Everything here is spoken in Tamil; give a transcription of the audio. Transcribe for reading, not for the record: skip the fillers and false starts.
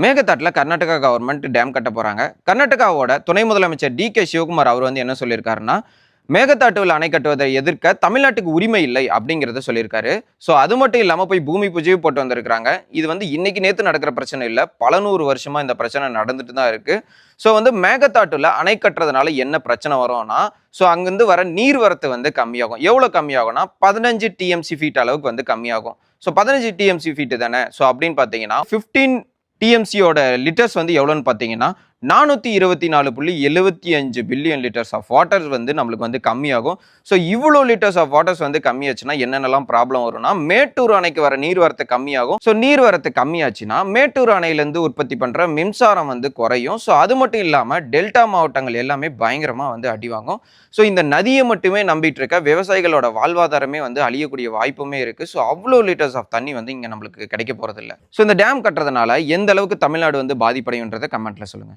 மேகதாட்டுல கர்நாடகா கவர்மெண்ட் டேம் கட்ட போறாங்க. கர்நாடகாவோட துணை முதலமைச்சர் டி.கே. சிவகுமார் அவர் வந்து என்ன சொல்லியிருக்காருன்னா, மேகதாட்டுவில் அணை கட்டுவதை எதிர்க்க தமிழ்நாட்டுக்கு உரிமை இல்லை அப்படிங்கிறத சொல்லியிருக்காரு. ஸோ அது மட்டும் இல்லாம போய் பூமி பூஜையும் போட்டு வந்திருக்காங்க. இது வந்து இன்னைக்கு நேத்து நடக்கிற பிரச்சனை இல்ல. பல 100 வருஷமா இந்த பிரச்சனை நடந்துட்டு தான் இருக்கு. ஸோ வந்து மேகதாட்டுல அணை கட்டுறதுனால என்ன பிரச்சனை வரும்னா, ஸோ அங்கிருந்து வர நீர்வரத்து வந்து கம்மியாகும். எவ்வளோ கம்மியாகும்னா 15 டிஎம்சி ஃபீட் அளவுக்கு வந்து கம்மியாகும். ஸோ 15 டிஎம்சி ஃபீட் தானே. ஸோ அப்படின்னு பார்த்தீங்கன்னா 15 டிஎம்சியோட லிட்டர்ஸ் வந்து எவ்வளோன்னு பார்த்தீங்கன்னா 424.75 பில்லியன் லிட்டர்ஸ் ஆஃப் வாட்டர் வந்து நம்மளுக்கு வந்து கம்மியாகும். ஸோ இவ்வளோ லிட்டர்ஸ் ஆஃப் வாட்டர்ஸ் வந்து கம்மியாச்சுன்னா என்னென்னலாம் ப்ராப்ளம் வரும்னா, மேட்டூர் அணைக்கு வர நீர்வரத்து கம்மியாகும். ஸோ நீர்வரத்து கம்மியாச்சுன்னா மேட்டூர் அணையிலேருந்து உற்பத்தி பண்ணுற மின்சாரம் வந்து குறையும். ஸோ அது மட்டும் இல்லாமல் டெல்டா மாவட்டங்கள் எல்லாமே பயங்கரமாக வந்து அடிவாங்கும். ஸோ இந்த நதியை மட்டுமே நம்பிட்டு இருக்க விவசாயிகளோட வாழ்வாதாரமே வந்து அழியக்கூடிய வாய்ப்புமே இருக்கு. ஸோ அவ்வளோ லிட்டர்ஸ் ஆஃப் தண்ணி வந்து இங்கே நம்மளுக்கு கிடைக்க போறது இல்லை. ஸோ இந்த டேம் கட்டுறதுனால எந்த அளவுக்கு தமிழ்நாடு வந்து பாதிப்படையுன்றதை கமெண்ட்ல சொல்லுங்க.